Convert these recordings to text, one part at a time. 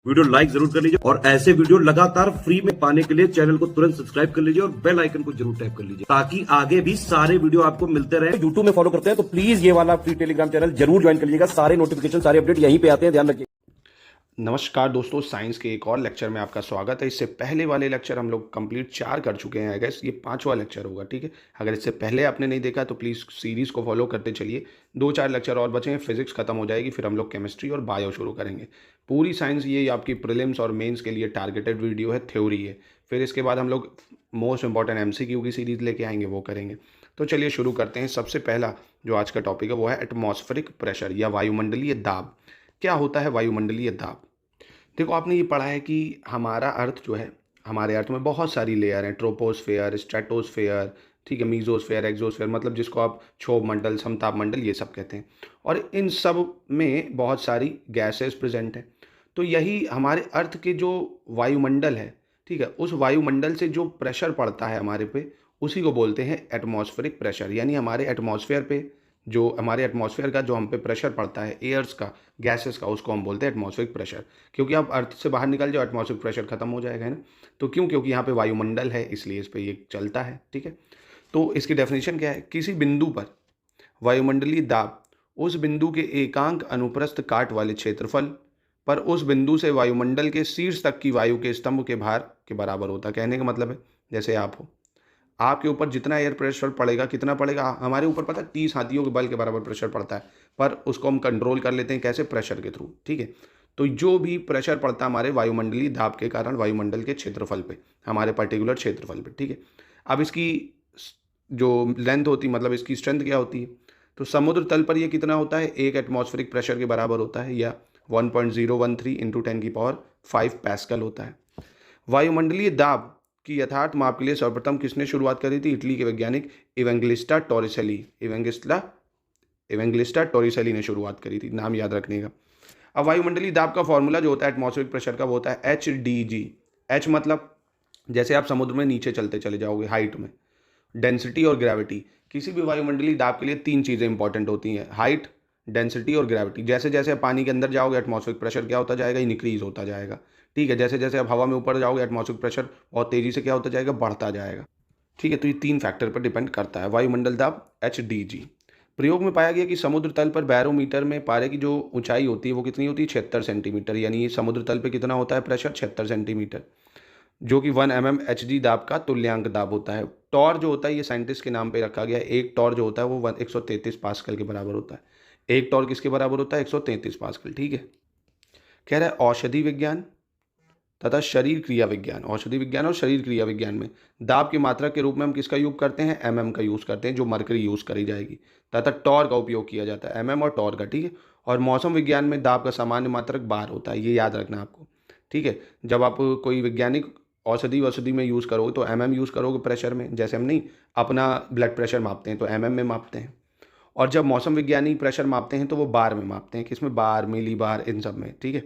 Video like जरूर कर लीजिए और ऐसे वीडियो लगातार फ्री में पाने के लिए चैनल को तुरंत सब्सक्राइब कर लीजिए और बेल आइकन को जरूर टैप कर लीजिए ताकि आगे भी सारे वीडियो आपको मिलते रहे। यूट्यूब में फॉलो करते हैं तो प्लीज ये वाला फ्री टेलीग्राम चैनल जरूर ज्वाइन कर लीजिएगा। सारे नोटिफिकेशन सारे अपडेट यहीं पे आते हैं, ध्यान रखिए। नमस्कार दोस्तों, साइंस के एक और लेक्चर में आपका स्वागत है। इससे पहले वाले लेक्चर हम लोग कंप्लीट 4 कर चुके हैं। आई गेस ये 5वां लेक्चर होगा, ठीक है। अगर इससे पहले आपने नहीं देखा तो प्लीज़ सीरीज़ को फॉलो करते चलिए। 2-4 लेक्चर और बचे हैं, फिजिक्स खत्म हो जाएगी, फिर हम लोग केमिस्ट्री और बायो शुरू करेंगे। पूरी साइंस ये आपकी प्रीलिम्स और मेंस के लिए टारगेटेड वीडियो है, थ्योरी है। फिर इसके बाद हम लोग मोस्ट इंपॉर्टेंट MCQ की सीरीज़ लेके आएंगे, वो करेंगे। तो चलिए शुरू करते हैं। सबसे पहला जो आज का टॉपिक है वो है एटमॉस्फेरिक प्रेशर या वायुमंडलीय दाब। क्या होता है वायुमंडलीय दाब? देखो, आपने ये पढ़ा है कि हमारा अर्थ जो है, हमारे अर्थ में बहुत सारी लेयर हैं। ट्रोपोस्फेयर, स्ट्रेटोस्फेयर, ठीक है, मीजोस्फेयर, एक्सोस्फेयर, मतलब जिसको आप क्षोभ मंडल, समताप मंडल, ये सब कहते हैं। और इन सब में बहुत सारी गैसेस प्रेजेंट हैं। तो यही हमारे अर्थ के जो वायुमंडल है, ठीक है, उस वायुमंडल से जो प्रेशर पड़ता है हमारे पे, उसी को बोलते हैं एटमॉस्फेरिक प्रेशर। यानी हमारे एटमॉस्फेयर पे जो हमारे एटमॉस्फेयर का जो हम पे प्रेशर पड़ता है, एयर्स का, गैसेस का, उसको हम बोलते हैं एटमॉस्फेरिक प्रेशर। क्योंकि आप अर्थ से बाहर निकल जाओ, एटमॉस्फेरिक प्रेशर खत्म हो जाएगा, है ना। तो क्योंकि यहाँ पे वायुमंडल है, इसलिए इस पे ये चलता है, ठीक है। तो इसकी डेफिनेशन क्या है? किसी बिंदु पर वायुमंडलीय दाब उस बिंदु के एकांक अनुप्रस्थ काट वाले क्षेत्रफल पर उस बिंदु से वायुमंडल के शीर्ष तक की वायु के स्तंभ के भार के बराबर होता है। कहने का मतलब है, जैसे आप हो, आपके ऊपर जितना एयर प्रेशर पड़ेगा, कितना पड़ेगा? हमारे ऊपर पता है 30 हाथियों के बल के बराबर प्रेशर पड़ता है, पर उसको हम कंट्रोल कर लेते हैं कैसे? प्रेशर के थ्रू, ठीक है। तो जो भी प्रेशर पड़ता है हमारे वायुमंडलीय दाब के कारण वायुमंडल के क्षेत्रफल पे, हमारे पर्टिकुलर क्षेत्रफल पे, ठीक है। अब इसकी जो लेंथ होती है, मतलब इसकी स्ट्रेंथ क्या होती है? तो समुद्र तल पर ये कितना होता है? 1 एटमॉस्फेरिक प्रेशर के बराबर होता है, या 1.013 इंटू 10⁵ पैस्कल होता है। वायुमंडलीय दाब की यथार्थ माप के लिए सर्वप्रथम किसने शुरुआत करी थी? इटली के वैज्ञानिक इवेंगलिस्टा टोरिसेली ने शुरुआत करी थी, नाम याद रखने का। अब वायुमंडलीय दाब का फॉर्मूला जो होता है एटमॉस्फेरिक प्रेशर का, वो होता है HdG। एच मतलब जैसे आप समुद्र में नीचे चलते चले जाओगे हाइट में, डेंसिटी और ग्रेविटी। किसी भी वायुमंडलीय दाब के लिए 3 चीज़ें इंपॉर्टेंट होती हैं: हाइट, डेंसिटी और ग्रेविटी। जैसे जैसे आप पानी के अंदर जाओगे, एटमॉस्फेरिक प्रेशर क्या होता जाएगा? इंक्रीज होता जाएगा, ठीक है। जैसे जैसे आप हवा में ऊपर जाओगे, एटमॉस्फेरिक प्रेशर बहुत तेज़ी से क्या होता जाएगा? बढ़ता जाएगा, ठीक है। तो ये 3 फैक्टर पर डिपेंड करता है वायुमंडल दाब HdG। प्रयोग में पाया गया कि समुद्र तल पर बैरोमीटर में पारे की जो ऊंचाई होती है वो कितनी होती है? 76 सेंटीमीटर। यानी समुद्र तल पे कितना होता है प्रेशर? 76 सेंटीमीटर, जो कि 1 mm HG दाब का तुल्यांक दाब होता है। टॉर जो होता है, ये साइंटिस्ट के नाम पे रखा गया है। एक टॉर जो होता है वो 133 पास्कल के बराबर होता है। एक टॉर किसके बराबर होता है? 133 पास्कल, ठीक है। कह रहा है औषधि विज्ञान तथा शरीर क्रिया विज्ञान, औषधि विज्ञान और शरीर क्रिया विज्ञान में दाब की मात्रा के रूप में हम किसका यूज करते हैं? mm का यूज़ करते हैं, जो मरकरी यूज़ करी जाएगी। तथा टॉर का उपयोग किया जाता है, mm और टॉर का, ठीक है। और मौसम विज्ञान में दाब का सामान्य मात्रक बार होता है, ये याद रखना आपको, ठीक है। जब आप कोई वैज्ञानिक औषधि में यूज़ करोगे तो mm यूज़ करोगे प्रेशर में। जैसे हम नहीं अपना ब्लड प्रेशर मापते हैं तो mm में मापते हैं। और जब मौसम विज्ञानी प्रेशर मापते हैं तो वो बार में मापते हैं। किसमें? बार, मिली बार, इन सब में, ठीक है।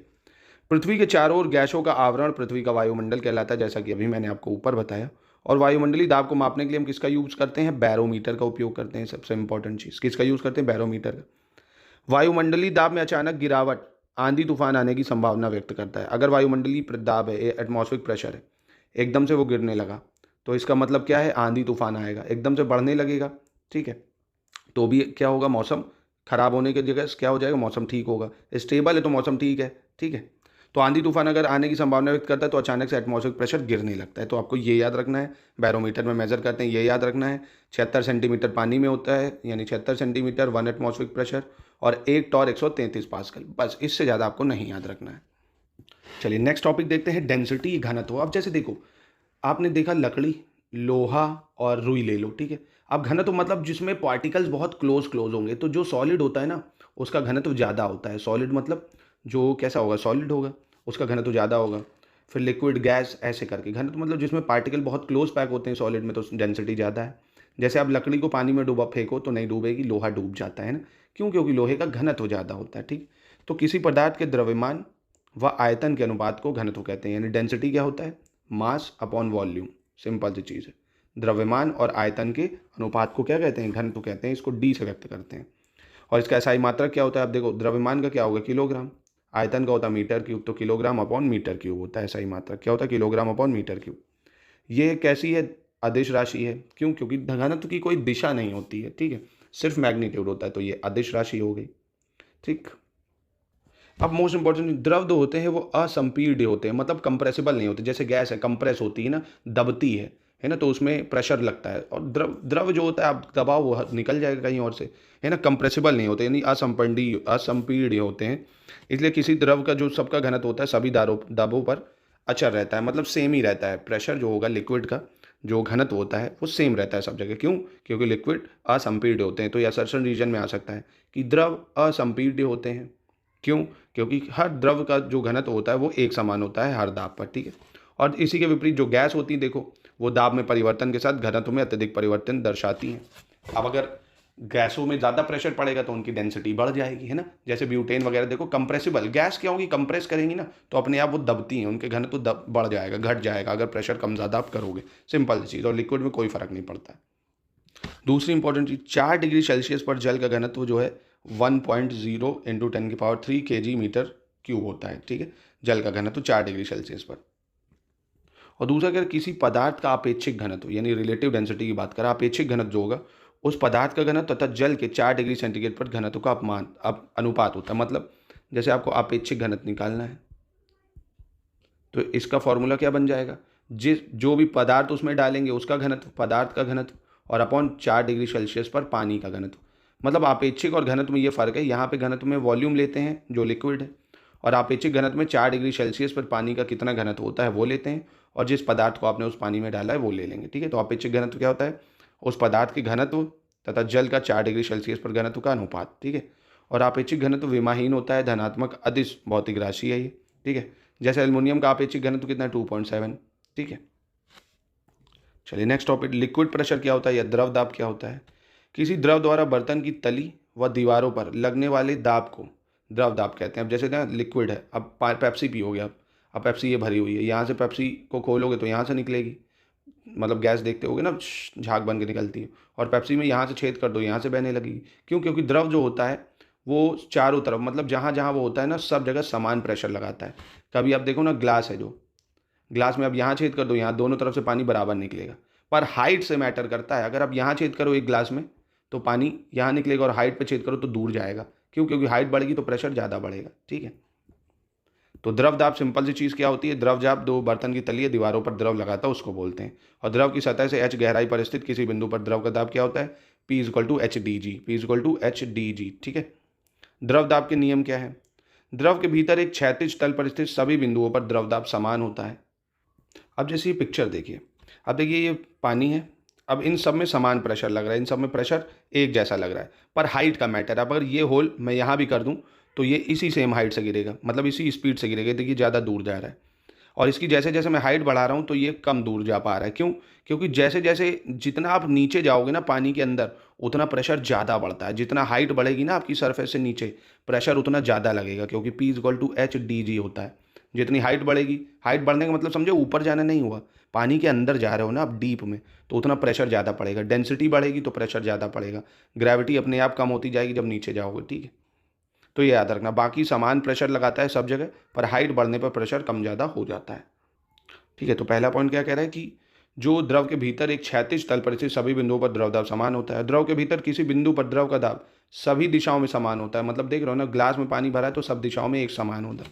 पृथ्वी के चारों ओर गैसों का आवरण पृथ्वी का वायुमंडल कहलाता है, जैसा कि अभी मैंने आपको ऊपर बताया। और वायुमंडलीय दाब को मापने के लिए हम किसका यूज़ करते हैं? बैरोमीटर का उपयोग करते हैं। सबसे इंपॉर्टेंट चीज़ किसका यूज़ करते हैं? बैरोमीटर का। वायुमंडलीय दाब में अचानक गिरावट आंधी तूफान आने की संभावना व्यक्त करता है। अगर वायुमंडलीय दाब है, एटमॉस्फेरिक प्रेशर है, एकदम से वो गिरने लगा, तो इसका मतलब क्या है? आंधी तूफान आएगा, एकदम से बढ़ने लगेगा, ठीक है। तो भी क्या होगा? मौसम खराब होने की जगह क्या हो जाएगा? मौसम ठीक होगा। स्टेबल है तो मौसम ठीक है, ठीक है। तो आंधी तूफान अगर आने की संभावना व्यक्त करता है तो अचानक से एटमॉस्फेरिक प्रेशर गिरने लगता है। तो आपको ये याद रखना है, बैरोमीटर में मेजर करते हैं, ये याद रखना है। 76 सेंटीमीटर पानी में होता है, यानी 76 सेंटीमीटर 1 एटमॉस्फेरिक प्रेशर, और एक टॉर 133 पास्कल। बस इससे ज़्यादा आपको नहीं याद रखना है। चलिए नेक्स्ट टॉपिक देखते हैं, डेंसिटी, घनत्व। अब जैसे देखो, आपने देखा लकड़ी, लोहा और रुई ले लो, ठीक है। अब घनत्व मतलब जिसमें पार्टिकल्स बहुत क्लोज क्लोज होंगे, तो जो सॉलिड होता है ना, उसका घनत्व ज़्यादा होता है। सॉलिड मतलब जो कैसा होगा? सॉलिड होगा, उसका घनत्व ज़्यादा होगा। फिर लिक्विड, गैस, ऐसे करके। घनत्व मतलब जिसमें पार्टिकल बहुत क्लोज पैक होते हैं सॉलिड में, तो डेंसिटी ज़्यादा है। जैसे आप लकड़ी को पानी में डूबा फेंको तो नहीं डूबेगी, लोहा डूब जाता है ना। क्यों? क्योंकि लोहे का घनत्व ज़्यादा होता है, ठीक। तो किसी पदार्थ के द्रव्यमान व आयतन के अनुपात को घनत्व कहते हैं। यानी डेंसिटी क्या होता है? मास अपॉन वॉल्यूम, सिंपल सी चीज़ है। द्रव्यमान और आयतन के अनुपात को क्या कहते हैं? घनत्व कहते हैं। इसको D से व्यक्त करते हैं। और इसका SI मात्रक क्या होता है? आप देखो, द्रव्यमान का क्या होगा? किलोग्राम, आयतन का होता है मीटर क्यूब, तो किलोग्राम अपॉन मीटर क्यूब होता है सही मात्रा। क्या होता है? Kilogram upon metre cube. ये कैसी है? अदिश राशि है। क्यों? क्योंकि घनत्व की कोई दिशा नहीं होती है, ठीक है, सिर्फ मैग्नीट्यूड होता है, तो ये अदिश राशि हो गई। ठीक। अब मोस्ट इंपॉर्टेंट, द्रव जो होते हैं वो असंपीड्य होते हैं, मतलब कंप्रेसिबल नहीं होते। जैसे गैस है, कंप्रेस होती है ना, दबती है ना, तो उसमें प्रेशर लगता है। और द्रव द्रव जो होता है आप दबाओ वो निकल जाएगा कहीं और से, है ना, कंप्रेसिबल नहीं होते, यानी असंपीड्य होते हैं। इसलिए किसी द्रव का जो सबका घनत्व होता है सभी दाबों पर अचर रहता है, मतलब सेम ही रहता है। प्रेशर जो होगा लिक्विड का, जो घनत्व होता है वो सेम रहता है सब जगह। क्यों? क्योंकि लिक्विड असंपीड्य होते हैं। तो ये असर्शन रीजन में आ सकता है कि द्रव असंपीड्य होते हैं। क्यों? क्योंकि हर द्रव का जो घनत्व होता है वो एक समान होता है हर दाब पर, ठीक है। और इसी के विपरीत जो गैस होती है, देखो, वो दाब में परिवर्तन के साथ घनत्व में अत्यधिक परिवर्तन दर्शाती हैं। अब अगर गैसों में ज़्यादा प्रेशर पड़ेगा तो उनकी डेंसिटी बढ़ जाएगी, है ना। जैसे ब्यूटेन वगैरह, देखो, कंप्रेसिबल गैस क्या होगी, कंप्रेस करेंगी ना तो अपने आप वो दबती हैं, उनके घनत्व बढ़ जाएगा, घट जाएगा अगर प्रेशर कम ज़्यादा आप करोगे, सिंपल चीज़। और लिक्विड में कोई फर्क नहीं पड़ता है। दूसरी इंपॉर्टेंट चीज, 4 डिग्री सेल्सियस पर जल का घनत्व जो है 1.0 इंटू 10⁻³ kg मीटर क्यूब होता है, ठीक है, जल का घनत्व 4 डिग्री सेल्सियस पर। और दूसरा, अगर किसी पदार्थ का अपेक्षिक घनत्व यानी रिलेटिव डेंसिटी की बात करें, अपेक्षिक घनत्व जो होगा उस पदार्थ का घनत्व तथा जल के 4 डिग्री सेंटीग्रेड पर घनत्व का अनुपात होता है। मतलब जैसे आपको अपेक्षिक घनत्व निकालना है तो इसका फॉर्मूला क्या बन जाएगा, जो भी पदार्थ उसमें डालेंगे उसका घनत्व, पदार्थ का घनत्व, और अपॉन 4 डिग्री सेल्सियस पर पानी का घनत्व। मतलब अपेक्षिक और घनत्व में ये फर्क है, यहाँ पे घनत्व में वॉल्यूम लेते हैं जो लिक्विड है, और अपेक्षिक घनत्व में 4 डिग्री सेल्सियस पर पानी का कितना घनत्व होता है वो लेते हैं, और जिस पदार्थ को आपने उस पानी में डाला है वो ले लेंगे, ठीक है। तो अपेक्षिक घनत्व क्या होता है, उस पदार्थ के घनत्व तथा जल का 4 डिग्री सेल्सियस पर घनत्व का अनुपात, ठीक है। और अपेक्षिक घनत्व विमाहीन होता है, धनात्मक अदिश भौतिक राशि है ये, ठीक है। जैसे एल्युमिनियम का अपेक्षिक घनत्व कितना है, 2.7, ठीक है। चलिए नेक्स्ट टॉपिक, लिक्विड प्रेशर क्या होता है या द्रव दाब क्या होता है। किसी द्रव द्वारा बर्तन की तली व दीवारों पर लगने वाले दाब को द्रव दाब कहते हैं। अब जैसे ना लिक्विड है, अब पेप्सी पियोगे आप, अब पेप्सी ये भरी हुई है, यहाँ से पेप्सी को खोलोगे तो यहाँ से निकलेगी, मतलब गैस देखते होगे ना, झाग बन के निकलती है, और पेप्सी में यहाँ से छेद कर दो, यहाँ से बहने लगेगी। क्यों? क्योंकि द्रव जो होता है वो चारों तरफ, मतलब जहाँ जहाँ वो होता है ना, सब जगह समान प्रेशर लगाता है। कभी आप देखो ना, ग्लास है, जो ग्लास में अब यहाँ छेद कर दो, यहाँ दोनों तरफ से पानी बराबर निकलेगा, पर हाइट से मैटर करता है। अगर आप यहाँ छेद करो एक ग्लास में तो पानी यहाँ निकलेगा, और हाइट पे छेद करो तो दूर जाएगा। क्यों? क्योंकि हाइट बढ़ेगी तो प्रेशर ज़्यादा बढ़ेगा, ठीक है। तो द्रव दाब सिंपल सी चीज़ क्या होती है, द्रव दाब दो बर्तन की तली दीवारों पर द्रव लगाता है उसको बोलते हैं। और द्रव की सतह से h गहराई पर स्थित किसी बिंदु पर द्रव का दाब क्या होता है, P=HdG, ठीक है। द्रव दाब के नियम क्या है, द्रव के भीतर एक क्षैतिज तल पर स्थित सभी बिंदुओं पर द्रव दाब समान होता है। अब जैसे ये पिक्चर देखिए, अब देखिए ये पानी है, अब इन सब में समान प्रेशर लग रहा है, इन सब में प्रेशर एक जैसा लग रहा है, पर हाइट का मैटर। अब अगर ये होल मैं यहाँ भी कर दूँ तो ये इसी सेम हाइट से गिरेगा, मतलब इसी स्पीड से गिरेगा। देखिए ज़्यादा दूर जा रहा है, और इसकी जैसे जैसे मैं हाइट बढ़ा रहा हूँ तो ये कम दूर जा पा रहा है। क्यों? क्योंकि जैसे जैसे जितना आप नीचे जाओगे ना पानी के अंदर, उतना प्रेशर ज़्यादा बढ़ता है। जितना हाइट बढ़ेगी ना आपकी सरफेस से नीचे, प्रेशर उतना ज़्यादा लगेगा, क्योंकि P=HdG होता है। जितनी हाइट बढ़ेगी, हाइट बढ़ने का मतलब समझो ऊपर जाना नहीं हुआ, पानी के अंदर जा रहे हो ना आप डीप में, तो उतना प्रेशर ज़्यादा पड़ेगा। डेंसिटी बढ़ेगी तो प्रेशर ज़्यादा पड़ेगा, ग्रेविटी अपने आप कम होती जाएगी जब नीचे जाओगे, ठीक है। तो ये याद रखना, बाकी समान प्रेशर लगाता है सब जगह, पर हाइट बढ़ने पर प्रेशर कम ज़्यादा हो जाता है, ठीक है। तो पहला पॉइंट क्या कह रहा है कि जो द्रव के भीतर एक क्षैतिज तल पर स्थित सभी बिंदुओं पर द्रव दाब समान होता है। द्रव के भीतर किसी बिंदु पर द्रव का दाब सभी दिशाओं में समान होता है। मतलब देख रहे हो ना, ग्लास में पानी भरा है तो सब दिशाओं में एक समान होता है।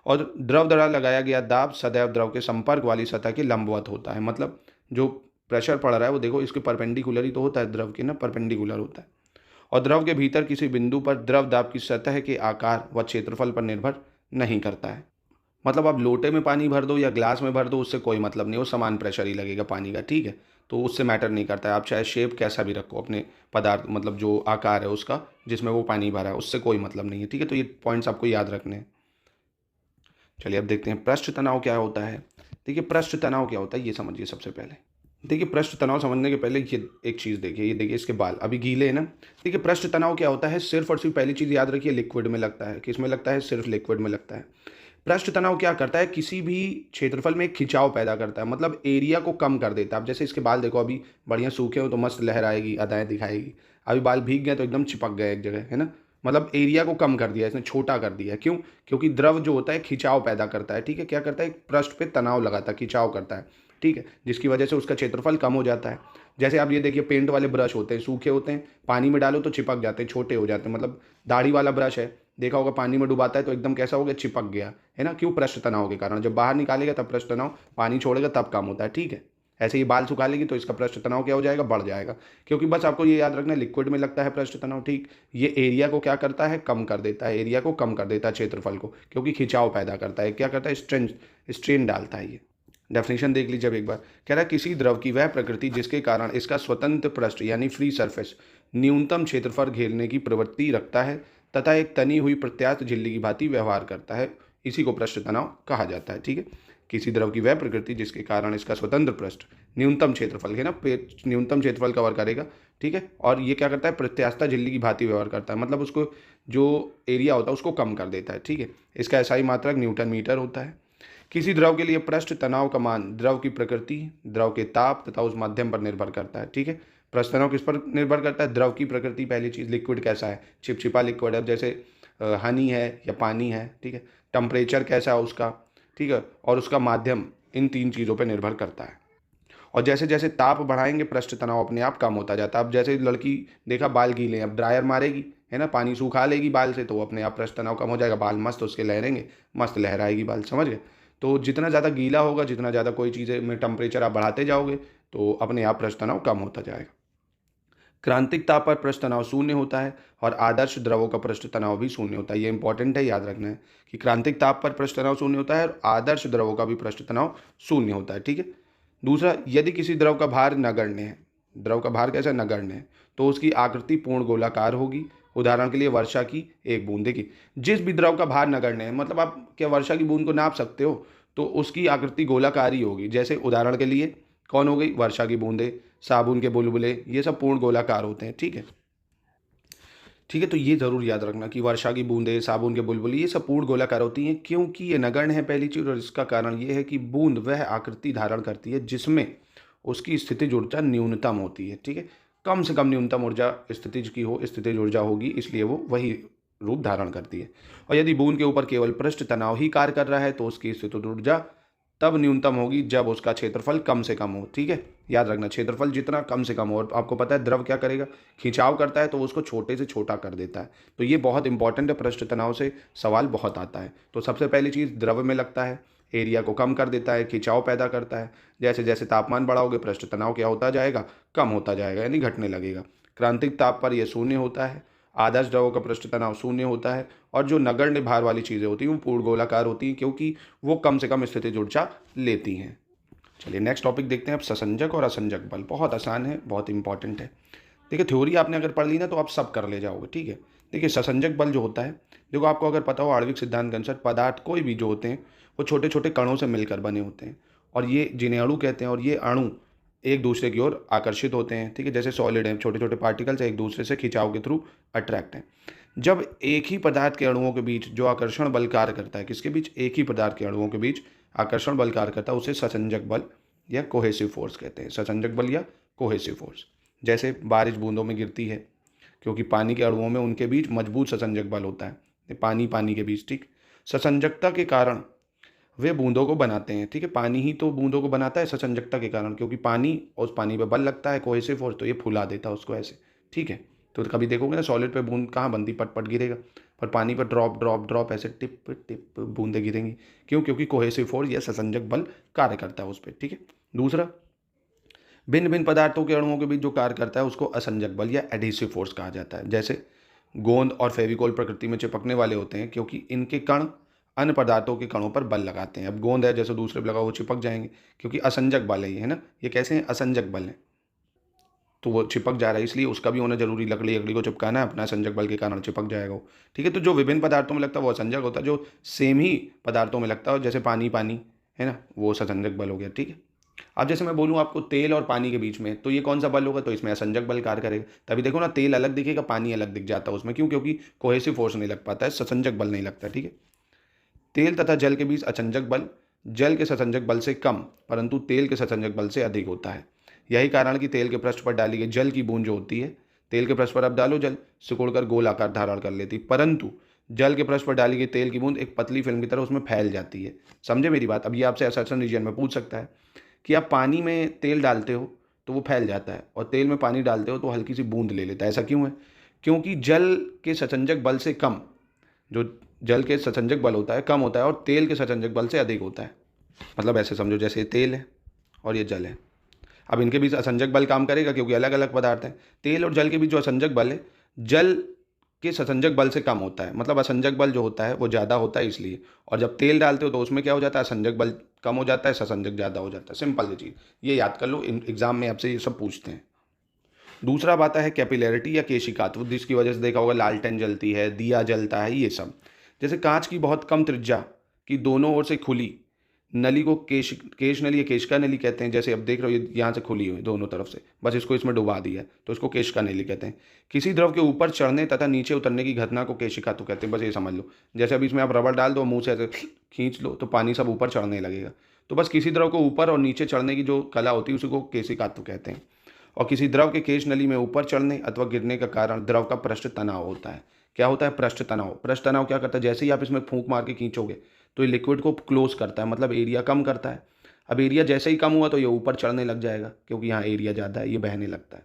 और द्रव द्वारा लगाया गया दाब सदैव द्रव के संपर्क वाली सतह के लंबवत होता है। मतलब जो प्रेशर पड़ रहा है वो देखो इसके परपेंडिकुलर ही तो होता है, द्रव के ना परपेंडिकुलर होता है। और द्रव के भीतर किसी बिंदु पर द्रव दाब की सतह के आकार व क्षेत्रफल पर निर्भर नहीं करता है। मतलब आप लोटे में पानी भर दो या ग्लास में भर दो, उससे कोई मतलब नहीं, वो समान प्रेशर ही लगेगा पानी का, ठीक है। तो उससे मैटर नहीं करता है, आप चाहे शेप कैसा भी रखो अपने पदार्थ, मतलब जो आकार है उसका जिसमें वो पानी भरा है, उससे कोई मतलब नहीं है, ठीक है। तो ये पॉइंट्स आपको याद रखने हैं। चलिए अब देखते हैं पृष्ठ तनाव क्या होता है। देखिए पृष्ठ तनाव क्या होता है ये समझिए सबसे पहले। देखिए पृष्ठ तनाव समझने के पहले ये एक चीज़ देखिए, ये देखिए इसके बाल अभी गीले हैं ना। देखिए पृष्ठ तनाव क्या होता है, सिर्फ और सिर्फ पहली चीज़ याद रखिए, लिक्विड में लगता है। किस में लगता है? सिर्फ लिक्विड में लगता है। पृष्ठ तनाव क्या करता है, किसी भी क्षेत्रफल में एक खिंचाव पैदा करता है, मतलब एरिया को कम कर देता है। अब जैसे इसके बाल देखो, अभी बढ़िया सूखे हो तो मस्त लहर आएगी, अदाएँ दिखाएगी। अभी बाल भीग गए तो एकदम चिपक गए एक जगह, है ना, मतलब एरिया को कम कर दिया, इसने छोटा कर दिया। क्यों? क्योंकि द्रव जो होता है खिंचाव पैदा करता है, ठीक है, क्या करता है, एक पृष्ठ पे तनाव लगाता है, खिंचाव करता है, ठीक है, जिसकी वजह से उसका क्षेत्रफल कम हो जाता है। जैसे आप ये देखिए, पेंट वाले ब्रश होते हैं, सूखे होते हैं, पानी में डालो तो चिपक जाते हैं, छोटे हो जाते हैं। मतलब दाढ़ी वाला ब्रश है, देखा होगा, पानी में डुबाता है तो एकदम कैसा हो गया, चिपक गया, है ना, क्यों? पृष्ठ तनाव के कारण। जब बाहर निकालेगा तब पृष्ठ तनाव, पानी छोड़ेगा तब कम होता है, ठीक है। ऐसे ही बाल सुखा लेगी तो इसका पृष्ठ तनाव क्या हो जाएगा, बढ़ जाएगा। क्योंकि बस आपको ये याद रखना है, लिक्विड में लगता है पृष्ठ तनाव, ठीक। ये एरिया को क्या करता है, कम कर देता है, एरिया को कम कर देता है, क्षेत्रफल को, क्योंकि खिंचाव पैदा करता है, क्या करता है, स्ट्रेन डालता है। ये डेफिनेशन देख लीजिए अब एक बार। कह रहा है किसी द्रव की वह प्रकृति जिसके कारण इसका स्वतंत्र पृष्ठ यानी फ्री सरफेस न्यूनतम क्षेत्रफल घेरने की प्रवृत्ति रखता है तथा एक तनी हुई प्रत्यास्थ झिल्ली की भांति व्यवहार करता है, इसी को पृष्ठ तनाव कहा जाता है, ठीक है। किसी द्रव की वह प्रकृति जिसके कारण इसका स्वतंत्र पृष्ठ न्यूनतम क्षेत्रफल है ना, न्यूनतम क्षेत्रफल कवर करेगा, ठीक है, और ये क्या करता है, प्रत्यास्थ झिल्ली की भांति व्यवहार करता है, मतलब उसको जो एरिया होता है उसको कम कर देता है, ठीक है। इसका एसआई मात्रक न्यूटन मीटर होता है। किसी द्रव के लिए पृष्ठ तनाव का मान द्रव की प्रकृति, द्रव के ताप तथा उस माध्यम पर निर्भर करता है, ठीक है। पृष्ठ तनाव किस पर निर्भर करता है, द्रव की प्रकृति, पहली चीज़, लिक्विड कैसा है, चिपचिपा लिक्विड है, जैसे हनी है या पानी है, ठीक है। टेम्परेचर कैसा है उसका, ठीक है, और उसका माध्यम, इन तीन चीज़ों पर निर्भर करता है। और जैसे जैसे ताप बढ़ाएंगे पृष्ठ तनाव अपने आप कम होता जाता है। अब जैसे लड़की देखा बाल गीले हैं, अब ड्रायर मारेगी, है ना, पानी सूखा लेगी बाल से, तो वो अपने आप पृष्ठ तनाव कम हो जाएगा, बाल मस्त उसके लहरेंगे, मस्त लहराएगी बाल, समझ गए। तो जितना ज़्यादा गीला होगा, जितना ज़्यादा कोई चीज़ें में टेम्परेचर आप बढ़ाते जाओगे तो अपने आप पृष्ठ तनाव कम होता जाएगा। क्रांतिक ताप पर पृष्ठ तनाव शून्य होता है और आदर्श द्रवों का पृष्ठ तनाव भी शून्य होता है। ये इंपॉर्टेंट है, याद रखना है कि क्रांतिक ताप पर पृष्ठ तनाव शून्य होता है और आदर्श द्रवों का भी पृष्ठ तनाव शून्य होता है, ठीक है। दूसरा, यदि किसी द्रव का भार नगण्य है, द्रव का भार कैसा, नगण्य है, तो उसकी आकृति पूर्ण गोलाकार होगी। उदाहरण के लिए वर्षा की एक बूंद। देखिए, जिस भी द्रव का भार नगण्य है, मतलब आप क्या वर्षा की बूंद को नाप सकते हो, तो उसकी आकृति गोलाकार ही होगी। जैसे उदाहरण के लिए कौन हो गई, वर्षा की बूंदें, साबुन के बुलबुले, ये सब पूर्ण गोलाकार होते हैं, ठीक है। ठीक है, तो ये ज़रूर याद रखना कि वर्षा की बूंदें, साबुन के बुलबुले, ये सब पूर्ण गोलाकार होती हैं, क्योंकि ये नगण्य है, पहली चीज़। और इसका कारण ये है कि बूंद वह आकृति धारण करती है जिसमें उसकी स्थितिज ऊर्जा न्यूनतम होती है, ठीक है। कम से कम न्यूनतम ऊर्जा स्थितिज की हो, स्थितिज ऊर्जा होगी, इसलिए वो वही रूप धारण करती है। और यदि बूंद के ऊपर केवल पृष्ठ तनाव ही कार्य कर रहा है तो उसकी स्थितिज ऊर्जा तब न्यूनतम होगी जब उसका क्षेत्रफल कम से कम हो, ठीक है। याद रखना, क्षेत्रफल जितना कम से कम हो। और आपको पता है द्रव क्या करेगा, खिंचाव करता है तो उसको छोटे से छोटा कर देता है। तो ये बहुत इंपॉर्टेंट है, पृष्ठ तनाव से सवाल बहुत आता है। तो सबसे पहली चीज़, द्रव में लगता है, एरिया को कम कर देता है, खिंचाव पैदा करता है। जैसे जैसे तापमान बढ़ाओगे पृष्ठ तनाव क्या होता जाएगा, कम होता जाएगा, यानी घटने लगेगा। क्रांतिक ताप पर यह शून्य होता है। आदर्श द्रवों का पृष्ठ तनाव शून्य होता है। और जो नगण्य भार वाली चीज़ें होती हैं वो पूर्ण गोलाकार होती हैं, क्योंकि वो कम से कम स्थितिज ऊर्जा लेती हैं। चलिए नेक्स्ट टॉपिक देखते हैं अब, ससंजक और असंजक बल। बहुत आसान है, बहुत इंपॉर्टेंट है। देखिए, थ्योरी आपने अगर पढ़ ली ना तो आप सब कर ले जाओगे, ठीक है। देखिए, ससंजक बल जो होता है, देखो आपको अगर पता हो आणविक सिद्धांत के अनुसार पदार्थ कोई भी जो होते हैं वो छोटे छोटे कणों से मिलकर बने होते हैं, और ये जिन्हें अणु कहते हैं, और ये अणु एक दूसरे की ओर आकर्षित होते हैं, ठीक है। जैसे सॉलिड हैं, छोटे छोटे पार्टिकल्स एक दूसरे से खिंचाव के थ्रू अट्रैक्ट हैं। जब एक ही पदार्थ के अणुओं के बीच जो आकर्षण बल कार्य करता है, किसके बीच, एक ही पदार्थ के अणुओं के बीच आकर्षण बल कार्य करता है, उसे ससंजक बल या कोहेसिव फोर्स कहते हैं। ससंजक बल या कोहेसिव फोर्स। जैसे बारिश बूंदों में गिरती है, क्योंकि पानी के अणुओं में उनके बीच मजबूत ससंजक बल होता है, पानी पानी के बीच, ठीक। ससंजकता के कारण वे बूंदों को बनाते हैं, ठीक है। पानी ही तो बूंदों को बनाता है ससंजकता के कारण, क्योंकि पानी और उस पानी पे बल लगता है, कोहेसिव फोर्स, तो ये फुला देता है उसको ऐसे, ठीक है। तो कभी देखोगे ना सॉलिड पे बूंद कहाँ बनती, पट पट गिरेगा, पर पानी पर ड्रॉप ड्रॉप ड्रॉप ऐसे टिप टिप बूंदें गिरेंगी। क्यों? क्योंकि कोहेसिव फोर्स या ससंजक बल कार्य करता है उस पर, ठीक है। दूसरा, भिन्न भिन्न पदार्थों के अणुओं के बीच जो कार्य करता है उसको असंजक बल या एडहेसिव फोर्स कहा जाता है। जैसे गोंद और फेविकोल प्रकृति में चिपकने वाले होते हैं, क्योंकि इनके कण अन्य पदार्थों के कणों पर बल लगाते हैं। अब गोंद है, जैसे दूसरे पे लगा वो चिपक जाएंगे, क्योंकि असंजक बल है ये, है ना। ये कैसे हैं, असंजक बल है, तो वो चिपक जा रहा है, इसलिए उसका भी होना जरूरी। लकड़ी को चिपकाना है, अपना असंजक बल के कारण चिपक जाएगा वो, ठीक है। तो जो विभिन्न पदार्थों में लगता है वो असंजक होता है, जो सेम ही पदार्थों में लगता है, जैसे पानी पानी है ना, वो ससंजक बल हो गया, ठीक है। अब जैसे मैं बोलूँ आपको तेल और पानी के बीच में, तो ये कौन सा बल होगा, तो इसमें असंजक बल कार्य करेगा। तभी देखो ना, तेल अलग दिखेगा, पानी अलग दिख जाता है उसमें। क्यों? क्योंकि कोहेसिव फोर्स नहीं लग पाता है, ससंजक बल नहीं लगता, ठीक है। तेल तथा जल के बीच असंजक बल जल के ससंजक बल से कम, परंतु तेल के ससंजक बल से अधिक होता है। यही कारण कि तेल के पृष्ठ पर डाली गई जल की बूंद जो होती है, तेल के पृष्ठ पर आप डालो जल, सिकुड़कर गोल आकार धारण कर लेती, परंतु जल के पृष्ठ पर डाली गई तेल की बूंद एक पतली फिल्म की तरह उसमें फैल जाती है। समझे मेरी बात? अब ये आपसे असर्शन रीजन में पूछ सकता है कि आप पानी में तेल डालते हो तो वो फैल जाता है, और तेल में पानी डालते हो तो हल्की सी बूंद ले लेता है, ऐसा क्यों है? क्योंकि जल के सचंजक बल से कम, जो जल के सचंजक बल होता है कम होता है और तेल के सचंजक बल से अधिक होता है। मतलब ऐसे समझो जैसे तेल है और ये जल है, अब इनके बीच असंजक बल काम करेगा क्योंकि अलग अलग पदार्थ हैं। तेल और जल के बीच जो असंजक बल है जल के ससंजक बल से कम होता है, मतलब असंजक बल जो होता है वो ज़्यादा होता है इसलिए। और जब तेल डालते हो तो उसमें क्या हो जाता है, असंजक बल कम हो जाता है, ससंजक ज़्यादा हो जाता है। सिंपल सी चीज़, ये याद कर लो, एग्जाम में आपसे ये सब पूछते हैं। दूसरा बात है कैपिलैरिटी या केशिकात्व, जिसकी वजह से देखा होगा लालटेन जलती है, दिया जलता है, ये सब। जैसे कांच की बहुत कम त्रिज्या की दोनों ओर से खुली नली को केश नली या केशिका नली कहते हैं। जैसे अब देख रहे हो ये यहाँ से खुली हुई दोनों तरफ से, बस इसको इसमें डुबा दिया है तो इसको केशिका नली कहते हैं। किसी द्रव के ऊपर चढ़ने तथा नीचे उतरने की घटना को केशिकात्व कहते हैं, बस ये समझ लो। जैसे अभी इसमें आप रबड़ डाल दो, मुंह से ऐसे खींच लो तो पानी सब ऊपर चढ़ने लगेगा, तो बस किसी द्रव को ऊपर और नीचे चढ़ने की जो कला होती है उसी को केशिकात्व कहते हैं। और किसी द्रव के केश नली में ऊपर चढ़ने अथवा गिरने का कारण द्रव का पृष्ठ तनाव होता है। क्या होता है? पृष्ठ तनाव। पृष्ठ तनाव क्या करता है? जैसे ही आप इसमें फूंक मार के खींचोगे तो ये लिक्विड को क्लोज करता है, मतलब एरिया कम करता है। अब एरिया जैसे ही कम हुआ तो ये ऊपर चढ़ने लग जाएगा, क्योंकि यहाँ एरिया ज़्यादा है, ये बहने लगता है।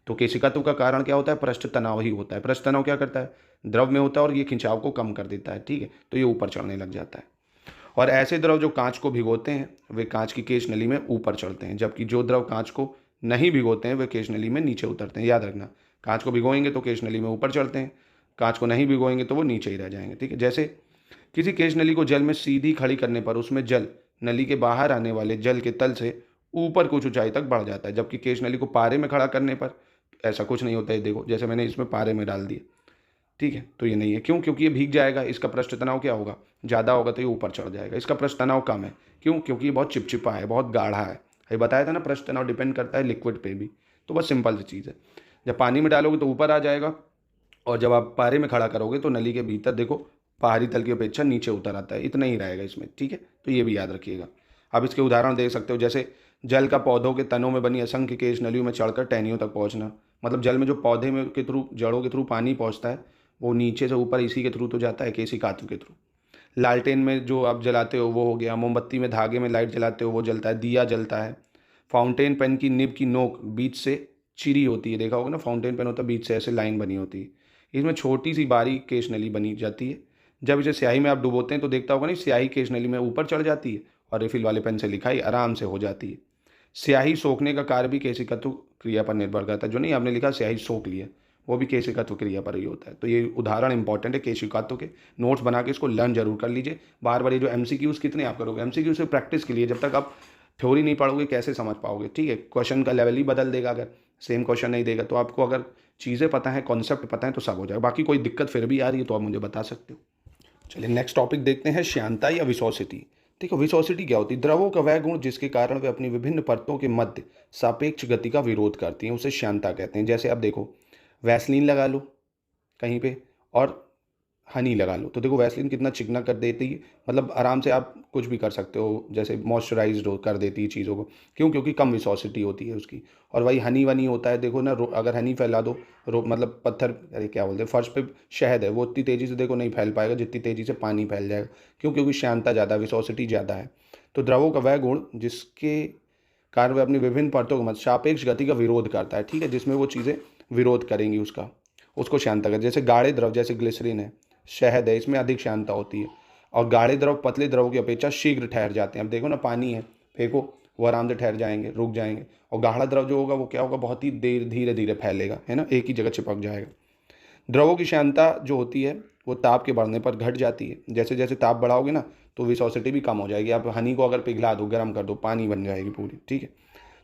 तो केशिकात्व का कारण क्या होता है? पृष्ठ तनाव ही होता है। पृष्ठ तनाव क्या करता है? द्रव में होता है और ये खिंचाव को कम कर देता है, ठीक है, तो ये ऊपर चढ़ने लग जाता है। और ऐसे द्रव जो कांच को भिगोते हैं वे कांच की केश नली में ऊपर चढ़ते हैं, जबकि जो द्रव कांच को नहीं भिगोते हैं वे केश नली में नीचे उतरते हैं। याद रखना, कांच को भिगोएंगे तो केश नली में ऊपर चढ़ते हैं, कांच को नहीं भिगोएंगे तो वो नीचे ही रह जाएंगे, ठीक है। जैसे किसी केश नली को जल में सीधी खड़ी करने पर उसमें जल नली के बाहर आने वाले जल के तल से ऊपर कुछ ऊंचाई तक बढ़ जाता है, जबकि केश नली को पारे में खड़ा करने पर ऐसा कुछ नहीं होता है। देखो जैसे मैंने इसमें पारे में डाल दिया, ठीक है, तो ये नहीं है। क्यों? क्योंकि ये भीग जाएगा, इसका पृष्ठ तनाव क्या होगा? ज़्यादा होगा तो ये ऊपर चढ़ जाएगा। इसका पृष्ठ तनाव कम है, क्यों? क्योंकि ये बहुत चिपचिपा है, बहुत गाढ़ा है। ये बताया था ना, पृष्ठ तनाव डिपेंड करता है लिक्विड पे भी। तो बस सिंपल सी चीज़ है, जब पानी में डालोगे तो ऊपर आ जाएगा, और जब आप पारे में खड़ा करोगे तो नली के भीतर देखो बाहरी तल की अपेक्षा नीचे उतर आता है, इतना ही रहेगा इसमें, ठीक है। तो ये भी याद रखिएगा। आप इसके उदाहरण देख सकते हो, जैसे जल का पौधों के तनों में बनी असंख्य केश नलियों में चढ़कर टहनियों तक पहुंचना। मतलब जल में जो पौधे में के थ्रू, जड़ों के थ्रू पानी पहुंचता है वो नीचे से ऊपर इसी के थ्रू तो जाता है, केशिकात्व के थ्रू। लालटेन में जो आप जलाते हो वो हो गया, मोमबत्ती में धागे में लाइट जलाते हो वो जलता है, दिया जलता है। फाउंटेन पेन की निब की नोक बीच से चिरी होती है, देखा होगा ना, फाउंटेन पेन होता है बीच से ऐसे लाइन बनी होती है, इसमें छोटी सी बारीक केश नली बनी जाती है। जब इसे स्याही में आप डुबोते हैं तो देखता होगा ना, स्याही केश नली में ऊपर चढ़ जाती है और रिफिल वाले पेन से लिखाई आराम से हो जाती है। स्याही सोखने का कार्य भी केशिकात्व क्रिया पर निर्भर करता है। जो नहीं आपने लिखा स्याही सोख लिया, वो भी केशिकात्व क्रिया पर ही होता है। तो ये उदाहरण इंपॉर्टेंट है केशिकात्व के, नोट्स बना के इसको लर्न जरूर कर लीजिए। बार बार ये जो एमसीक्यूज कितने आप करोगे, एमसीक्यू से प्रैक्टिस के लिए, जब तक आप थ्योरी नहीं पढ़ोगे कैसे समझ पाओगे, ठीक है। क्वेश्चन का लेवल ही बदल देगा, अगर सेम क्वेश्चन नहीं देगा तो आपको अगर चीज़ें पता है, कॉन्सेप्ट पता है तो सब हो जाएगा। बाकी कोई दिक्कत फिर भी आ रही है तो आप मुझे बता सकते हो। चलिए नेक्स्ट टॉपिक देखते हैं, श्यानता या विसोसिटी। देखो विसोसिटी क्या होती है? द्रवों का वह गुण जिसके कारण वे अपनी विभिन्न परतों के मध्य सापेक्ष गति का विरोध करती हैं, उसे श्यानता कहते हैं। जैसे आप देखो, वैसलीन लगा लो कहीं पे और हनी लगा लो, तो देखो वैसलीन कितना चिकना कर देती है, मतलब आराम से आप कुछ भी कर सकते हो, जैसे मॉइस्चराइज कर देती है चीज़ों को। क्यों? क्योंकि कम विसोसिटी होती है उसकी। और वही हनी वनी होता है, देखो ना, अगर हनी फैला दो, मतलब पत्थर, अरे क्या बोलते हैं, फर्श पे शहद है, वो उतनी तेज़ी से देखो नहीं फैल पाएगा जितनी तेज़ी से पानी फैल जाएगा। क्यों? क्योंकि श्यानता ज़्यादा, विसोसिटी ज़्यादा है। तो द्रवों का वह गुण जिसके कारण वह अपनी विभिन्न परतों के मध्य सापेक्ष गति का विरोध करता है, ठीक है, जिसमें वो चीज़ें विरोध करेंगी उसको श्यानता कहते हैं। जैसे गाढ़े द्रव जैसे ग्लिसरीन है, शहद है, इसमें अधिक श्यानता होती है, और गाढ़े द्रव पतले द्रवों की अपेक्षा शीघ्र ठहर जाते हैं। अब देखो ना, पानी है, फेंको, वो आराम से ठहर जाएंगे, रुक जाएंगे। और गाढ़ा द्रव जो होगा वो क्या होगा, बहुत ही धीरे धीरे फैलेगा, है ना, एक ही जगह चिपक जाएगा। द्रवों की श्यानता जो होती है वो ताप के बढ़ने पर घट जाती है। जैसे जैसे ताप बढ़ाओगे ना तो विसोसिटी भी कम हो जाएगी। आप हनी को अगर पिघला दो, गर्म कर दो, पानी बन जाएगी पूरी, ठीक है।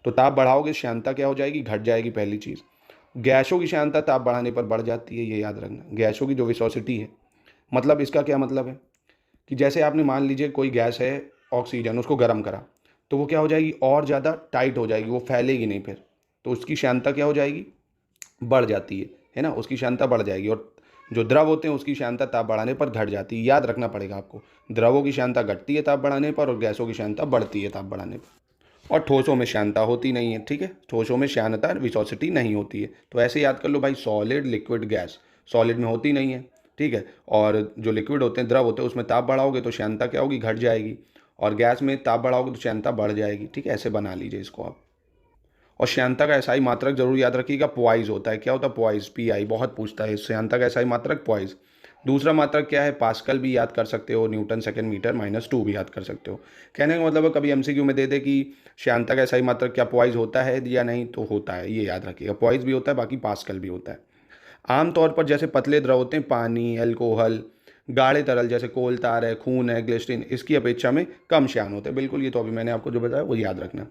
तो ताप बढ़ाओगे, श्यानता क्या हो जाएगी, घट जाएगी, पहली चीज़। गैसों की श्यानता ताप बढ़ाने पर बढ़ जाती है, ये याद रखना। गैसों की जो विसोसिटी है, मतलब इसका क्या मतलब है कि जैसे आपने मान लीजिए कोई गैस है ऑक्सीजन, उसको गर्म करा तो वो क्या हो जाएगी, और ज़्यादा टाइट हो जाएगी, वो फैलेगी नहीं फिर, तो उसकी श्यानता क्या हो जाएगी, बढ़ जाती है ना, उसकी श्यानता बढ़ जाएगी। और जो द्रव होते हैं उसकी श्यानता ताप बढ़ाने पर घट जाती है। याद रखना पड़ेगा आपको, द्रवों की श्यानता घटती है ताप बढ़ाने पर और गैसों की श्यानता बढ़ती है ताप बढ़ाने पर। और ठोसों में श्यानता होती नहीं है, ठीक है। ठोसों में श्यानता विस्कोसिटी नहीं होती है। तो ऐसे याद कर लो भाई, सॉलिड लिक्विड गैस, सॉलिड में होती नहीं है, ठीक है। और जो लिक्विड होते हैं, द्रव होते हैं, उसमें ताप बढ़ाओगे तो श्यानता क्या होगी, घट जाएगी। और गैस में ताप बढ़ाओगे तो श्यानता बढ़ जाएगी, ठीक है। ऐसे बना लीजिए इसको आप। और श्यानता का एसआई मात्रक जरूर याद रखिएगा, पॉइज होता है। क्या होता है, पॉइज, पीआई, बहुत पूछता है। श्यानता का एसआई मात्रक पॉइज। दूसरा मात्रक क्या है, पास्कल भी याद कर सकते हो, न्यूटन सेकंड मीटर -2 भी याद कर सकते हो। कहने का मतलब है कभी एमसीक्यू में दे दे कि श्यानता का एसआई मात्रक क्या पॉइज होता है या नहीं, तो होता है, ये याद रखिएगा। पॉइज भी होता है, बाकी पास्कल भी होता है। आमतौर पर जैसे पतले द्रव होते हैं, पानी, अल्कोहल, गाढ़े तरल जैसे कोल तार है, खून है, ग्लिसरीन, इसकी अपेक्षा में कम श्यान होते हैं। बिल्कुल, ये तो अभी मैंने आपको जो बताया वो याद रखना।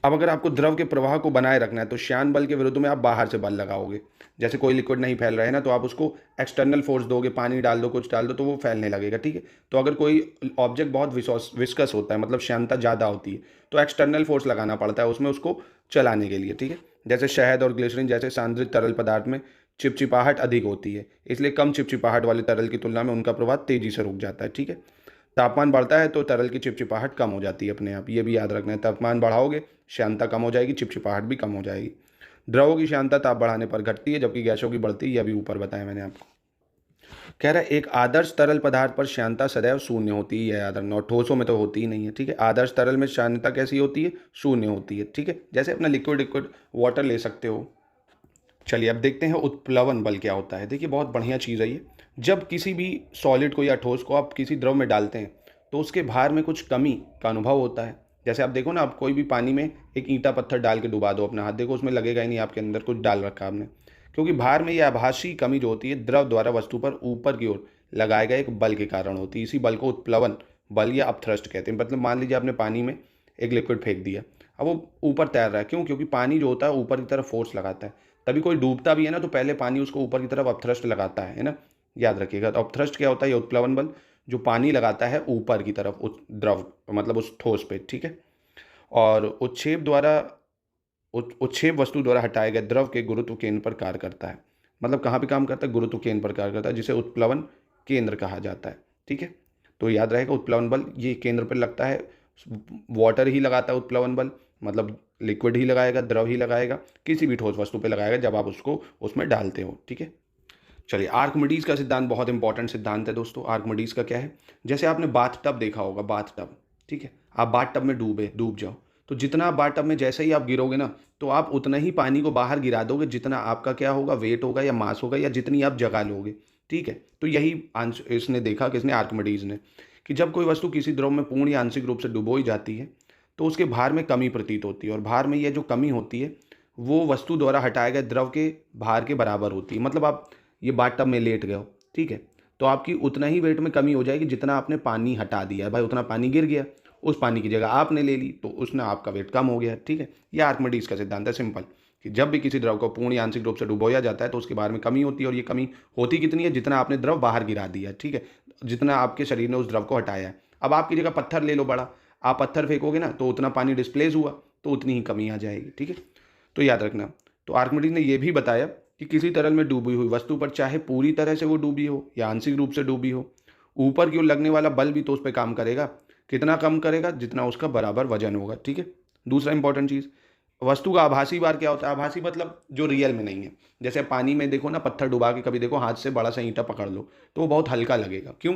अब अगर आपको द्रव के प्रवाह को बनाए रखना है तो श्यान बल के विरुद्ध में आप बाहर से बल लगाओगे। जैसे कोई लिक्विड नहीं फैल रहा है ना, तो आप उसको एक्सटर्नल फोर्स दोगे, पानी डाल दो, कुछ डाल दो, तो वो फैलने लगेगा, ठीक है। तो अगर कोई ऑब्जेक्ट बहुत विस्कस होता है, मतलब श्यानता ज़्यादा होती है, तो एक्सटर्नल फोर्स लगाना पड़ता है उसमें उसको चलाने के लिए, ठीक है। जैसे शहद और ग्लिसरीन जैसे सांद्रित तरल पदार्थ में चिपचिपाहट अधिक होती है, इसलिए कम चिपचिपाहट वाले तरल की तुलना में उनका प्रवाह तेजी से रुक जाता है, ठीक है। तापमान बढ़ता है तो तरल की चिपचिपाहट कम हो जाती है अपने आप, ये भी याद रखना है। तापमान बढ़ाओगे, श्यानता कम हो जाएगी, चिपचिपाहट भी कम हो जाएगी। द्रवों की श्यानता ताप बढ़ाने पर घटती है, जबकि गैसों की बढ़ती है, यह भी ऊपर बताया मैंने आपको। कह रहा है एक आदर्श तरल पदार्थ पर श्यानता सदैव शून्य होती है, यह याद रखना। और ठोसों में तो होती ही नहीं है, ठीक है। आदर्श तरल में श्यानता कैसी होती है, शून्य होती है, ठीक है। जैसे अपना लिक्विड लिक्विड वाटर ले सकते हो। चलिए अब देखते हैं उत्प्लवन बल क्या होता है। देखिए बहुत बढ़िया चीज़ है ये। जब किसी भी सॉलिड को या ठोस को आप किसी द्रव में डालते हैं तो उसके भार में कुछ कमी का अनुभव होता है। जैसे आप देखो ना, आप कोई भी पानी में एक ईंटा पत्थर डाल के डुबा दो अपना हाथ, देखो उसमें लगेगा ही नहीं, आपके अंदर कुछ डाल रखा आपने। क्योंकि भार में यह आभासी कमी जो होती है द्रव द्वारा वस्तु पर ऊपर की ओर लगाए गए एक बल के कारण होती है। इसी बल को उत्प्लवन बल या अपथ्रस्ट कहते हैं। मतलब मान लीजिए आपने पानी में एक लिक्विड फेंक दिया, अब वो ऊपर तैर रहा है, क्यों? क्योंकि पानी जो होता है ऊपर की तरफ फोर्स लगाता है। तभी कोई डूबता भी है ना, तो पहले पानी उसको ऊपर की तरफ अपथ्रस्ट लगाता है ना, याद रखिएगा। तो अपथ्रस्ट क्या होता है, ये उत्प्लवन बल जो पानी लगाता है ऊपर की तरफ उस द्रव, मतलब उस ठोस पे, ठीक है। और उच्छेद द्वारा उच्छेद वस्तु द्वारा हटाए गए द्रव के गुरुत्व केंद्र पर कार्य करता है। मतलब कहाँ पे काम करता है, गुरुत्व केंद्र पर कार्य करता है, जिसे उत्प्लवन केंद्र कहा जाता है, ठीक है। तो याद रहेगा उत्प्लवन बल ये केंद्र पर लगता है। वाटर ही लगाता है उत्प्लवन बल, मतलब लिक्विड ही लगाएगा, द्रव ही लगाएगा, किसी भी ठोस वस्तु पे लगाएगा जब आप उसको उसमें डालते हो, ठीक है। चलिए आर्किमिडीज का सिद्धांत बहुत इंपॉर्टेंट सिद्धांत है दोस्तों। आर्किमिडीज का क्या है, जैसे आपने बाथ टब देखा होगा, बाथ टब, ठीक है। आप बाथ टब में डूब जाओ, तो जितना आप बाथ टब में जैसे ही आप गिरोगे ना, तो आप उतना ही पानी को बाहर गिरा दोगे जितना आपका क्या होगा, वेट होगा या मास होगा, या जितनी आप जगह लोगे, ठीक है। तो यही इसने देखा, किसने, आर्किमिडीज ने, कि जब कोई वस्तु किसी द्रव में पूर्ण या आंशिक रूप से डुबोई जाती है तो उसके भार में कमी प्रतीत होती है। और भार में यह जो कमी होती है वो वस्तु द्वारा हटाए गए द्रव के भार के बराबर होती है। मतलब आप ये बाथ टब में लेट गए हो, ठीक है, तो आपकी उतना ही वेट में कमी हो जाएगी जितना आपने पानी हटा दिया है। भाई उतना पानी गिर गया, उस पानी की जगह आपने ले ली तो उसने आपका वेट कम हो गया, ठीक है। यह आर्किमिडीज का सिद्धांत है, सिंपल, कि जब भी किसी द्रव को पूर्ण या आंशिक रूप से डुबोया जाता है तो उसके भार में कमी होती है। और ये कमी होती कितनी है, जितना आपने द्रव बाहर गिरा दिया, ठीक है, जितना आपके शरीर ने उस द्रव को हटाया है। अब आपकी जगह पत्थर ले लो बड़ा, आप पत्थर फेंकोगे ना तो उतना पानी डिस्प्लेस हुआ, तो उतनी ही कमी आ जाएगी, ठीक है। तो याद रखना। तो आर्किमिडीज ने यह भी बताया कि किसी तरल में डूबी हुई वस्तु पर चाहे पूरी तरह से वो डूबी हो या आंशिक रूप से डूबी हो, ऊपर की ओर लगने वाला बल भी तो उस पर काम करेगा। कितना कम करेगा, जितना उसका बराबर वजन होगा, ठीक है। दूसरा इंपॉर्टेंट चीज़, वस्तु का आभासी भार क्या होता है। आभासी मतलब जो रियल में नहीं है। जैसे पानी में देखो ना, पत्थर डुबा के कभी देखो, हाथ से बड़ा सा ईंटा पकड़ लो तो वो बहुत हल्का लगेगा, क्यों?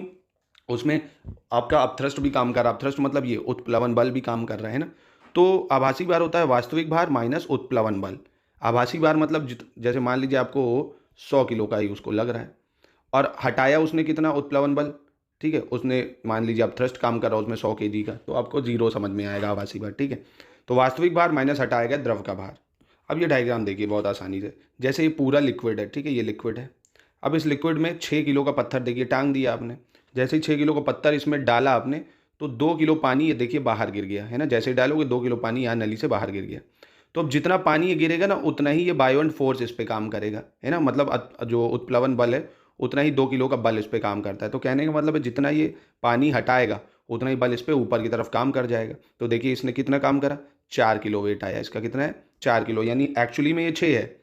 उसमें आपका अपथ्रस्ट भी काम कर रहा है। अपथ्रस्ट मतलब ये उत्प्लवन बल भी काम कर रहा है ना। तो आभासी भार होता है वास्तविक भार माइनस उत्प्लवन बल। आभासी भार मतलब जैसे मान लीजिए आपको 100 किलो का ही उसको लग रहा है, और हटाया उसने कितना, उत्प्लवन बल, ठीक है। उसने मान लीजिए आप थ्रस्ट काम कर रहा हो उसमें 100 kg का, तो आपको 0 समझ में आएगा आभासी भार, ठीक है। तो वास्तविक भार माइनस हटाया गया द्रव का भार। अब ये डायग्राम देखिए बहुत आसानी से। जैसे ये पूरा लिक्विड है, ठीक है, ये लिक्विड है। अब इस लिक्विड में 6 किलो का पत्थर देखिए टांग दिया आपने। जैसे ही 6 किलो का पत्थर इसमें डाला आपने, तो 2 किलो पानी ये देखिए बाहर गिर गया है ना। जैसे ही डालोगे 2 किलो पानी यहाँ नली से बाहर गिर गया। तो अब जितना पानी ये गिरेगा ना, उतना ही ये बायोंट फोर्स इस पर काम करेगा, है ना। मतलब जो उत्प्लवन बल है उतना ही 2 किलो का बल इस पर काम करता है। तो कहने का मतलब है जितना ये पानी हटाएगा उतना ही बल इस पर ऊपर की तरफ काम कर जाएगा। तो देखिए इसने कितना काम करा, 4 किलो वेट आया इसका, कितना है, 4 किलो। यानी एक्चुअली में ये 6 है,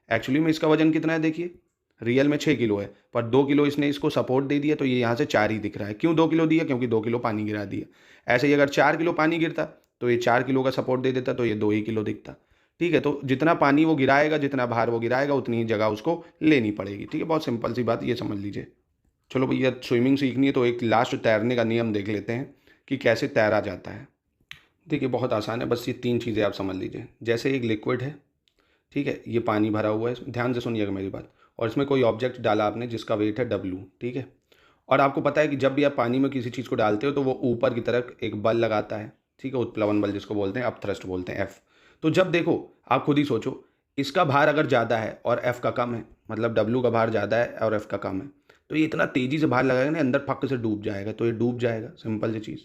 एक्चुअली में इसका वजन कितना है, देखिए रियल में 6 किलो है, पर 2 किलो इसने इसको सपोर्ट दे दिया, तो ये यहाँ से 4 ही दिख रहा है। क्यों 2 किलो दिया, क्योंकि 2 किलो पानी गिरा दिया। ऐसे ही अगर 4 किलो पानी गिरता तो ये 4 किलो का सपोर्ट दे देता, तो ये 2 ही किलो दिखता। ठीक है, तो जितना पानी वो गिराएगा, जितना भार वो गिराएगा, उतनी ही जगह उसको लेनी पड़ेगी। ठीक है, बहुत सिंपल सी बात, ये समझ लीजिए। चलो भैया, स्विमिंग सीखनी है तो एक लास्ट तैरने का नियम देख लेते हैं कि कैसे तैरा जाता है। देखिए बहुत आसान है, बस ये 3 चीज़ें आप समझ लीजिए। जैसे एक लिक्विड है, ठीक है, ये पानी भरा हुआ है, ध्यान से सुनिएगा मेरी बात, और इसमें कोई ऑब्जेक्ट डाला आपने जिसका वेट है W, ठीक है। और आपको पता है कि जब भी आप पानी में किसी चीज़ को डालते हो तो वो ऊपर की तरफ एक बल लगाता है, ठीक है, उत्प्लवन बल जिसको बोलते हैं, अपथ्रस्ट बोलते हैं, F। तो जब देखो, आप खुद ही सोचो, इसका भार अगर ज़्यादा है और F का कम है, मतलब W का भार ज़्यादा है और F का कम है, तो ये इतना तेज़ी से भार लगाएगा ना, अंदर फक से डूब जाएगा, तो ये डूब जाएगा, सिंपल सी चीज़।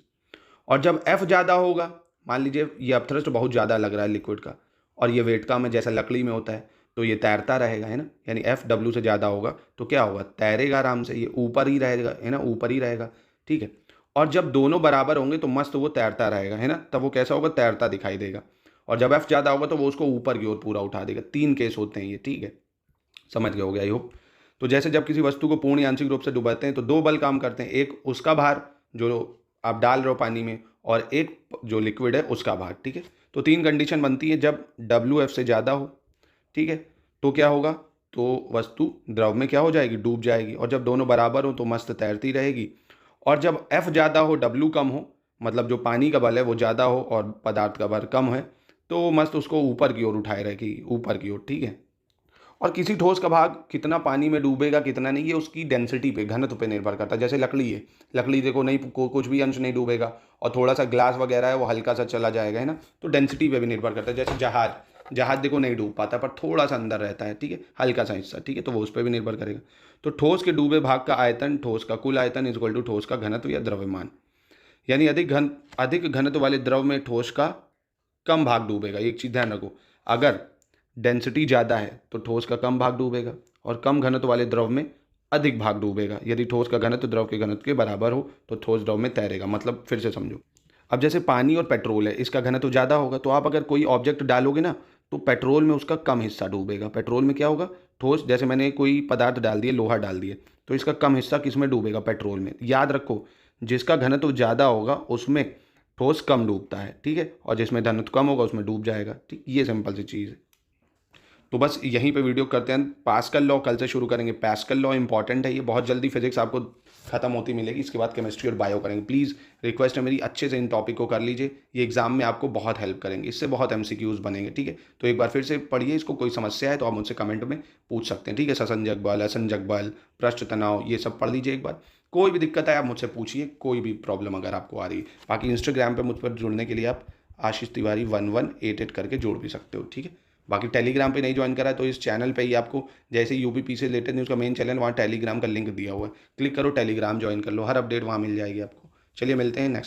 और जब F ज़्यादा होगा, मान लीजिए ये अपथ्रस्ट बहुत ज़्यादा लग रहा है लिक्विड का, और ये वेट कम है जैसा लकड़ी में होता है, तो ये तैरता रहेगा, है ना। यानी F W से ज़्यादा होगा तो क्या होगा, तैरेगा आराम से, ये ऊपर ही रहेगा, है ना, ऊपर ही रहेगा। ठीक है, और जब दोनों बराबर होंगे तो मस्त वो तैरता रहेगा, है ना, तब वो कैसा होगा, तैरता दिखाई देगा। और जब F ज़्यादा होगा तो वो उसको ऊपर की ओर पूरा उठा देगा। 3 केस होते हैं ये, ठीक है, समझ गए होगे आई होप। तो जैसे जब किसी वस्तु को पूर्ण या आंशिक रूप से डुबाते हैं तो 2 बल काम करते हैं, एक उसका भार जो आप डाल रहे हो पानी में, और एक जो लिक्विड है उसका भार। ठीक है, तो 3 कंडीशन बनती है। जब WF से ज़्यादा हो, ठीक है, तो क्या होगा, तो वस्तु द्रव में क्या हो जाएगी, डूब जाएगी। और जब दोनों बराबर हो तो मस्त तैरती रहेगी। और जब F ज़्यादा हो, W कम हो, मतलब जो पानी का बल है वो ज़्यादा हो और पदार्थ का भार कम है, तो मस्त उसको ऊपर की ओर उठाए रहेगी, ऊपर की ओर। ठीक है, और किसी ठोस का भाग कितना पानी में डूबेगा कितना नहीं, ये उसकी डेंसिटी पे, घनत्व पे निर्भर करता है। जैसे लकड़ी है, लकड़ी देखो नहीं, कुछ भी अंश नहीं डूबेगा, और थोड़ा सा ग्लास वगैरह है वो हल्का सा चला जाएगा, है ना, तो डेंसिटी पे भी निर्भर करता है। जैसे जहाज देखो नहीं डूब पाता, पर थोड़ा सा अंदर रहता है, ठीक है, हल्का सा हिस्सा, ठीक है, तो वो उस पर भी निर्भर करेगा। तो ठोस के डूबे भाग का आयतन, ठोस का कुल आयतन इज इक्वल टू ठोस का घनत्व या द्रव्यमान। यानी अधिक घनत्व वाले द्रव में ठोस का कम भाग डूबेगा। एक चीज़ ध्यान रखो, अगर डेंसिटी ज़्यादा है तो ठोस का कम भाग डूबेगा, और कम घनत्व वाले द्रव में अधिक भाग डूबेगा। यदि ठोस का घनत्व द्रव के घनत्व के बराबर हो तो ठोस द्रव में तैरेगा। मतलब फिर से समझो, अब जैसे पानी और पेट्रोल है, इसका घनत्व ज़्यादा होगा, तो आप अगर कोई ऑब्जेक्ट डालोगे ना, तो पेट्रोल में उसका कम हिस्सा डूबेगा। पेट्रोल में क्या होगा, ठोस, जैसे मैंने कोई पदार्थ डाल दिए, लोहा डाल दिए, तो इसका कम हिस्सा किस में डूबेगा, पेट्रोल में। याद रखो, जिसका घनत्व ज़्यादा होगा उसमें ठोस कम डूबता है, ठीक है, और जिसमें घनत्व कम होगा उसमें डूब जाएगा। ठीक, ये सिंपल सी चीज़ है। तो बस यहीं पे वीडियो करते हैं। पास्कल लॉ कल से शुरू करेंगे। पास्कल लॉ इंपॉर्टेंट है, ये बहुत जल्दी फिजिक्स आपको खत्म होती मिलेगी। इसके बाद केमिस्ट्री और बायो करेंगे। प्लीज़ रिक्वेस्ट है मेरी, अच्छे से इन टॉपिक को कर लीजिए, ये एग्जाम में आपको बहुत हेल्प करेंगे, इससे बहुत MCQs बनेंगे। ठीक है, तो एक बार फिर से पढ़िए इसको, कोई समस्या है तो आप मुझसे कमेंट में पूछ सकते हैं। ठीक है, ससंजक बल, असंजक बल, पृष्ठ तनाव, ये सब पढ़ लीजिए एक बार। कोई भी दिक्कत है आप मुझसे पूछिए, कोई भी प्रॉब्लम अगर आपको आ रही है। बाकी इंस्टाग्राम पर मुझ पर जुड़ने के लिए आप आशीष तिवारी 1188 करके जोड़ भी सकते हो। ठीक है, बाकी टेलीग्राम पे नहीं ज्वाइन करा है तो इस चैनल पे ही आपको, जैसे UPP से रिलेटेड न्यूज़ का मेन चैनल, वहाँ टेलीग्राम का लिंक दिया हुआ है, क्लिक करो, टेलीग्राम ज्वाइन कर लो, हर अपडेट वहाँ मिल जाएगी आपको। चलिए मिलते हैं नेक्स्ट।